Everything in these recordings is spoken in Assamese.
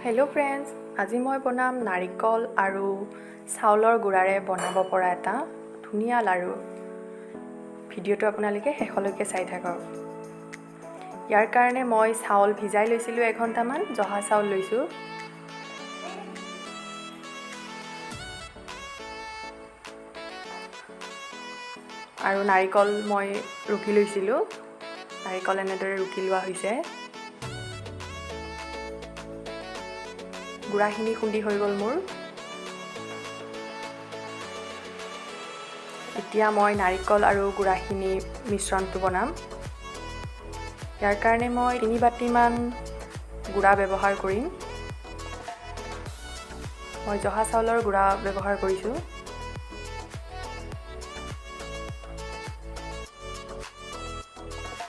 হেল্ল' ফ্ৰেণ্ডছ, আজি মই বনাম নাৰিকল আৰু চাউলৰ গুড়াৰে বনাব পৰা এটা ধুনীয়া লাৰু। ভিডিঅ'টো আপোনালোকে শেষলৈকে চাই থাকক। ইয়াৰ কাৰণে মই চাউল ভিজাই লৈছিলোঁ 1 ঘণ্টামান, জহা চাউল লৈছোঁ। আৰু নাৰিকল মই ৰুকি লৈছিলোঁ। নাৰিকল এনেদৰে ৰুকি লোৱা হৈছে। গুড়াখিনি খুন্দি হৈ গ'ল মোৰ। এতিয়া মই নাৰিকল আৰু গুড়াখিনি মিশ্ৰণটো বনাম। ইয়াৰ কাৰণে মই 3 বাটিমান গুড়া ব্যৱহাৰ কৰিম। মই জহা চাউলৰ গুড়া ব্যৱহাৰ কৰিছোঁ।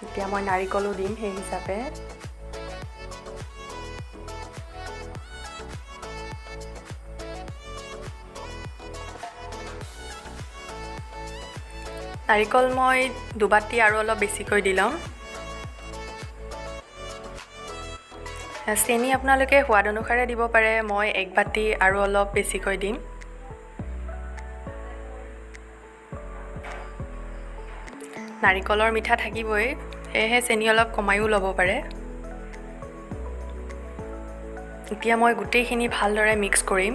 এতিয়া মই নাৰিকলো দিম সেই হিচাপে। নাৰিকল মই 2 বাটি আৰু অলপ বেছিকৈ দি ল'ম। চেনি আপোনালোকে সোৱাদ অনুসাৰে দিব পাৰে। মই 1 বাটি আৰু অলপ বেছিকৈ দিম। নাৰিকলৰ মিঠা থাকিবই, সেয়েহে চেনি অলপ কমায়ো ল'ব পাৰে। এতিয়া মই গোটেইখিনি ভালদৰে মিক্স কৰিম।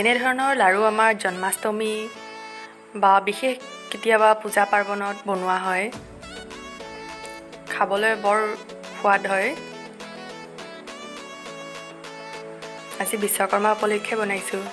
এনেধৰণৰ লাৰু আমাৰ জন্মাষ্টমী বা বিশেষ কেতিয়াবা পূজা পাৰ্বণত বনোৱা হয়। খাবলৈ বৰ সোৱাদ হয়। আজি বিশ্বকৰ্মা উপলক্ষে বনাইছোঁ।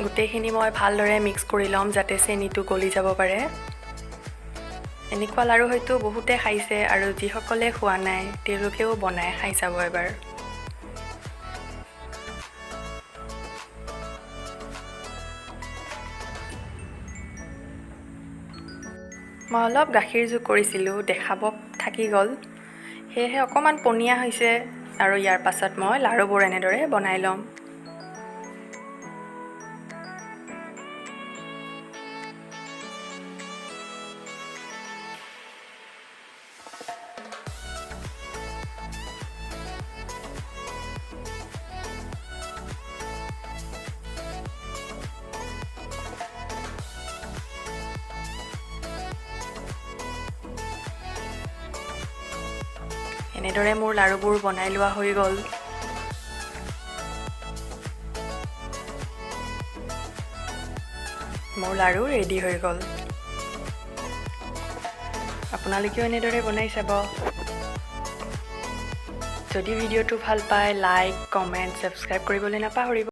গোটেইখিনি মই ভালদৰে মিক্স কৰি ল'ম যাতে চেনিটো গলি যাব পাৰে। এনেকুৱা লাৰু হয়তো বহুতে খাইছে, আৰু যিসকলে খোৱা নাই তেওঁলোকেও বনাই খাই চাব এবাৰ। মই অলপ গাখীৰ যোগ কৰিছিলোঁ, দেখাব থাকি গ'ল, সেয়েহে অকণমান পনীয়া হৈছে। আৰু ইয়াৰ পাছত মই লাৰুবোৰ এনেদৰে বনাই ল'ম। এনেদৰে মোৰ লাৰুবোৰ বনাই লোৱা হৈ গ'ল। মোৰ লাৰু ৰেডি হৈ গ'ল। আপোনালোকেও এনেদৰে বনাই চাব। যদি ভিডিঅ'টো ভাল পায়, লাইক, কমেণ্ট, ছাবস্ক্ৰাইব কৰিবলৈ নাপাহৰিব।